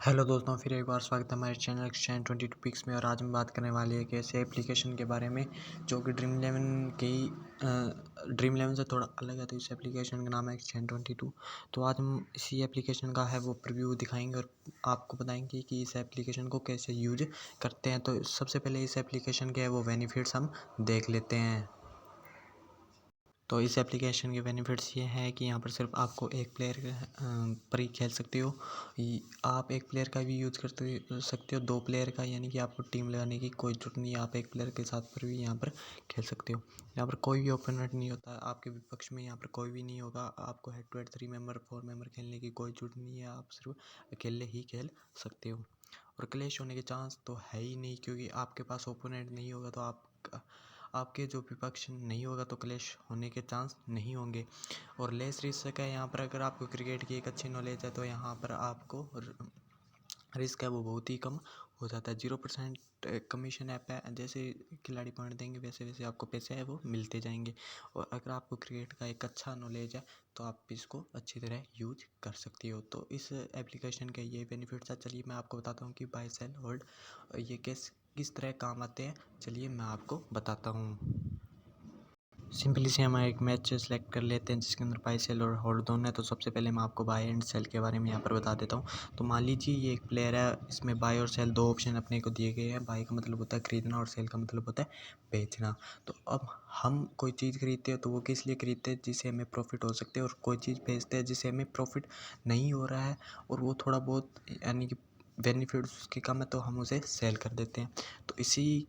Hello दोस्तों, फिर एक बार स्वागत है हमारे चैनल एक्सचेंज 22 पिक्स में। और आज हम बात करने वाले हैं कि ऐसे एप्लीकेशन के बारे में जो कि ड्रीम इलेवन से थोड़ा अलग है। तो इस एप्लीकेशन का नाम है एक्सचेंज 22। तो आज हम इसी एप्लीकेशन का है वो प्रीव्यू दिखाएंगे और आपको बताएंगे कि इस एप्लीकेशन को कैसे यूज करते हैं। तो सबसे पहले इस एप्लीकेशन के है वो बेनिफिट्स हम देख लेते हैं। तो इस एप्लीकेशन के बेनिफिट्स ये हैं कि यहाँ पर सिर्फ आपको एक प्लेयर पर ही खेल सकते हो। आप एक प्लेयर का भी यूज़ कर सकते हो, दो प्लेयर का, यानी कि आपको टीम लगाने की कोई जरूरत नहीं है। आप एक प्लेयर के साथ पर भी यहाँ पर खेल सकते हो। यहाँ पर कोई भी ओपोनेंट नहीं होता है आपके विपक्ष में, यहाँ पर कोई भी नहीं होगा। आपको head to head 3 member 4 member खेलने की कोई जरूरत नहीं है। आप सिर्फ अकेले ही खेल सकते हो और क्लैश होने के चांस तो है ही नहीं, क्योंकि आपके पास ओपोनेंट नहीं होगा तो आपके जो विपक्ष नहीं होगा तो क्लैश होने के चांस नहीं होंगे। और लेस रिस्क है यहाँ पर। अगर आपको क्रिकेट की एक अच्छी नॉलेज है तो यहाँ पर आपको रिस्क है वो बहुत ही कम हो जाता है। 0% कमीशन ऐप है। जैसे खिलाड़ी पॉइंट देंगे वैसे वैसे आपको पैसे है वो मिलते जाएंगे। और अगर आपको क्रिकेट का एक अच्छा नॉलेज है तो आप इसको अच्छी तरह यूज कर सकते हो। तो इस एप्लीकेशन के ये बेनिफिट्स है। चलिए मैं आपको बताता हूँ कि बाय सेल होल्ड ये किस तरह काम आते हैं। चलिए मैं आपको बताता हूँ। सिंपली से हम एक मैच सेलेक्ट कर लेते हैं जिसके अंदर बाय सेल और होल्ड दोनों है। तो सबसे पहले मैं आपको बाय एंड सेल के बारे में यहाँ पर बता देता हूँ। तो मान लीजिए ये एक प्लेयर है, इसमें बाय और सेल दो ऑप्शन अपने को दिए गए हैं। बाय का मतलब होता है खरीदना और सेल का मतलब होता है बेचना। तो अब हम कोई चीज़ खरीदते हैं तो वो किस लिए खरीदते हैं, जिससे हमें प्रॉफिट हो सकते हैं, और कोई चीज़ बेचते हैं जिससे हमें प्रॉफिट नहीं हो रहा है और वो थोड़ा बहुत यानी कि बेनिफिट्स उसके कम है तो हम उसे सेल कर देते हैं। तो इसी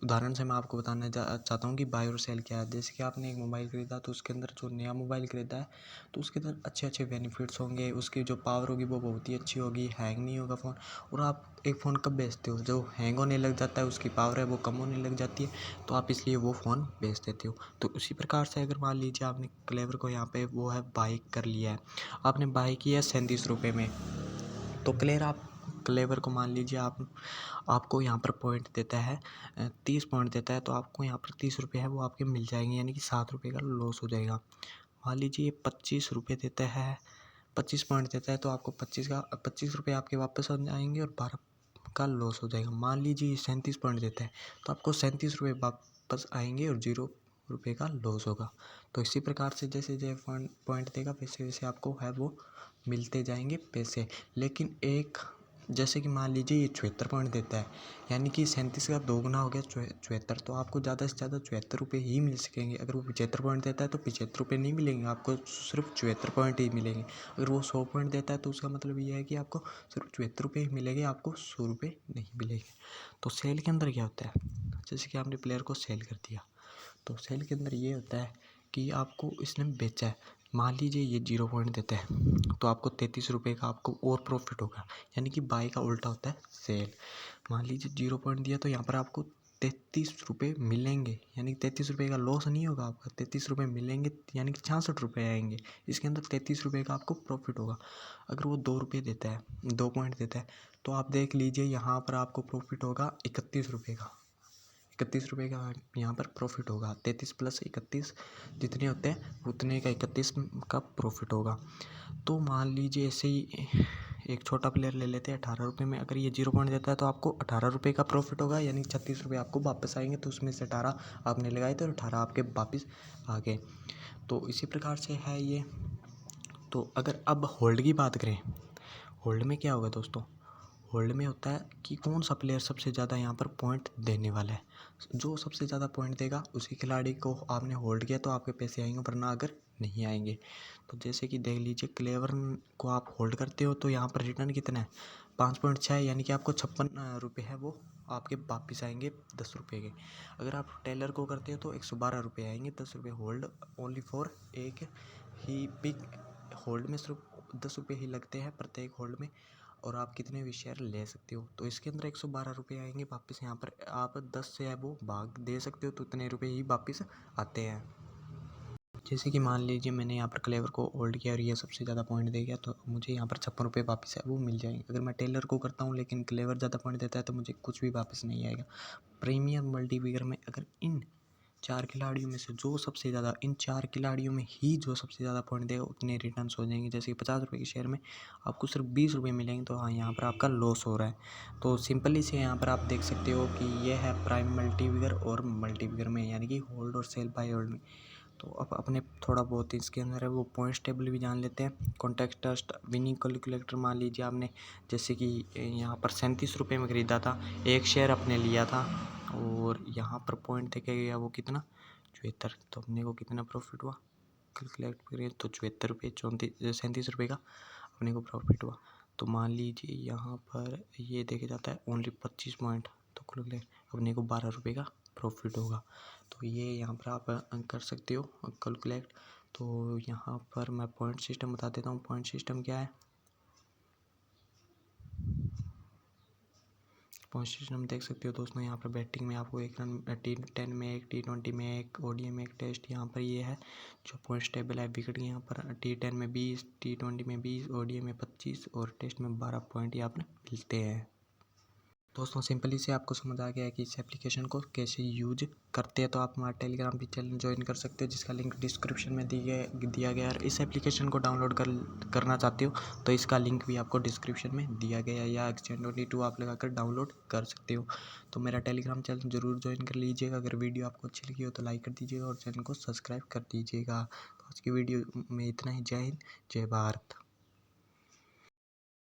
उदाहरण से मैं आपको बताना चाहता हूँ कि बाय और सेल क्या है। जैसे कि आपने एक मोबाइल खरीदा तो उसके अंदर जो नया मोबाइल खरीदा है तो उसके अंदर अच्छे अच्छे बेनिफिट्स होंगे। उसकी जो पावर होगी वो बहुत ही अच्छी होगी, हैंग नहीं होगा फ़ोन। और आप एक फ़ोन कब बेचते हो, जो हैंग होने लग जाता है, उसकी पावर है वो कम होने लग जाती है, तो आप इसलिए वो फ़ोन बेच देते हो। तो उसी प्रकार से अगर मान लीजिए आपने क्लेवर को यहाँ पे वो है बाई कर लिया है, आपने बाई किया 37 रुपये में। तो क्लेवर को मान लीजिए आपको यहाँ पर पॉइंट देता है 30 पॉइंट देता है। तो आपको यहाँ पर 30 रुपये है वो आपके मिल जाएंगे, यानी कि 7 रुपये का लॉस हो जाएगा। मान लीजिए ये 25 रुपये देता है, 25 पॉइंट देता है तो आपको 25 रुपये आपके वापस आ जाएंगे और 12 का लॉस हो जाएगा। मान लीजिए ये 37 पॉइंट देता है तो आपको 37 रुपये वापस आएंगे और 0 रुपये का लॉस होगा। तो इसी प्रकार से जैसे जैसे पॉइंट देगा वैसे वैसे आपको है वो मिलते जाएंगे पैसे। लेकिन एक जैसे कि मान लीजिए ये 74 पॉइंट देता है, यानी कि 37 का 2 गुना हो गया 74। तो आपको ज़्यादा से ज़्यादा 74 रुपये ही मिल सकेंगे। अगर वो 75 पॉइंट देता है तो 75 रुपये नहीं मिलेंगे, आपको सिर्फ 74 पॉइंट ही मिलेंगे। अगर वो 100 पॉइंट देता है तो उसका मतलब ये है कि आपको सिर्फ 74 रुपये ही मिलेंगे, आपको 100 रुपये नहीं मिलेंगे। तो सेल के अंदर क्या होता है, जैसे कि आपने प्लेयर को सेल कर दिया तो सेल के अंदर ये होता है कि आपको इसने बेचा है। मान लीजिए ये 0 पॉइंट देता है तो आपको 33 रुपये का आपको और प्रॉफिट होगा, यानी कि बाई का उल्टा होता है सेल। मान लीजिए 0 पॉइंट दिया तो यहाँ पर आपको 33 रुपये मिलेंगे, यानी कि 33 रुपये का लॉस नहीं होगा आपका, 33 रुपये मिलेंगे, यानी कि 66 रुपये आएंगे। इसके अंदर 33 रुपये का आपको प्रॉफिट होगा। अगर वो 2 रुपये देता है, 2 पॉइंट देता है तो आप देख लीजिए यहाँ पर आपको प्रॉफिट होगा 31 रुपये का। 31 रुपये का यहाँ पर प्रॉफिट होगा। 33 प्लस 31 जितने होते हैं उतने का 31 का प्रॉफिट होगा। तो मान लीजिए ऐसे ही एक छोटा प्लेयर ले लेते हैं 18 रुपये में। अगर ये 0 पॉइंट देता है तो आपको 18 रुपये का प्रॉफिट होगा, यानी 36 रुपये आपको वापस आएंगे। तो उसमें से 18 आपने लगाए थे और 18 आपके वापस आ गए। तो इसी प्रकार से है ये। तो अगर अब होल्ड की बात करें, होल्ड में क्या होगा दोस्तों, होल्ड में होता है कि कौन सा प्लेयर सबसे ज़्यादा यहाँ पर पॉइंट देने वाला है। जो सबसे ज़्यादा पॉइंट देगा उसी खिलाड़ी को आपने होल्ड किया तो आपके पैसे आएंगे, वरना अगर नहीं आएंगे। तो जैसे कि देख लीजिए क्लेवर को आप होल्ड करते हो तो यहाँ पर रिटर्न कितना है 5.6, यानी कि आपको 56 रुपये है वो आपके वापिस आएंगे 10 रुपये के। अगर आप टेलर को करते हो तो 112 रुपये आएंगे, 10 रुपये होल्ड ओनली फॉर एक ही पिक। होल्ड में सिर्फ 10 रुपये ही लगते हैं प्रत्येक होल्ड में, और आप कितने भी शेयर ले सकते हो। तो इसके अंदर 112 रुपये आएंगे वापस। यहाँ पर आप 10 से है वो भाग दे सकते हो तो उतने रुपये ही वापस आते हैं। जैसे कि मान लीजिए मैंने यहाँ पर क्लेवर को होल्ड किया और ये सबसे ज़्यादा पॉइंट दे गया तो मुझे यहाँ पर 56 रुपये वापस है वो मिल जाएंगे। अगर मैं टेलर को करता हूँ लेकिन क्लेवर ज़्यादा पॉइंट देता है तो मुझे कुछ भी वापस नहीं आएगा। प्रीमियम मल्टीपिगर में अगर इन 4 खिलाड़ियों में से जो सबसे ज़्यादा, इन 4 खिलाड़ियों में ही जो सबसे ज़्यादा पॉइंट देगा उतने रिटर्न्स हो जाएंगे। जैसे कि 50 रुपये के शेयर में आपको सिर्फ 20 रुपये मिलेंगे, तो हाँ यहाँ पर आपका लॉस हो रहा है। तो सिंपली से यहाँ पर आप देख सकते हो कि ये है प्राइम मल्टीविगर और मल्टीविगर में, यानी कि होल्ड और सेल बाय होल्ड में। तो अब अपने थोड़ा बहुत इसके अंदर है वो पॉइंट्स टेबल भी जान लेते हैं। कॉन्टेक्स्ट टेस्ट विनिंग कैलकुलेटर, मान लीजिए आपने जैसे कि यहाँ पर 37 रुपये में ख़रीदा था, एक शेयर अपने लिया था और यहाँ पर पॉइंट देखे गया वो कितना 74, तो अपने को कितना प्रॉफिट हुआ कैलकुलेट करें तो 74 रुपये 37 रुपये का अपने को प्रॉफिट हुआ। तो मान लीजिए यहाँ पर ये देखा जाता है ओनली 25 पॉइंट, तो कैलकुलेट अपने को 12 रुपये का प्रॉफिट होगा। तो ये यहाँ पर आप कर सकते हो कैलकुलेट। तो यहाँ पर मैं पॉइंट सिस्टम बता देता हूँ। पॉइंट सिस्टम क्या है, पॉइंट सिस्टम देख सकते हो दोस्तों। यहाँ पर बैटिंग में आपको एक रन, T10 में एक, T20 में एक, ODI में एक, टेस्ट यहाँ पर ये है जो पॉइंट्स टेबल है। विकेट यहाँ पर T10 में 20, T20 में 20, ODI में 25 और टेस्ट में 12 पॉइंट यहाँ पर मिलते हैं। दोस्तों सिंपली से आपको समझ आ गया है कि इस एप्लीकेशन को कैसे यूज करते हैं। तो आप हमारा टेलीग्राम भी चैनल ज्वाइन कर सकते हो, जिसका लिंक डिस्क्रिप्शन में दिया गया है। इस एप्लीकेशन को डाउनलोड करना चाहते हो तो इसका लिंक भी आपको डिस्क्रिप्शन में दिया गया है, या Xchen22 आप लगाकर डाउनलोड कर सकते हो। तो मेरा टेलीग्राम चैनल ज़रूर ज्वाइन कर लीजिएगा। अगर वीडियो आपको अच्छी लगी हो तो लाइक कर दीजिएगा और चैनल को सब्सक्राइब कर दीजिएगा। तो आज की वीडियो में इतना ही। जय हिंद, जय भारत।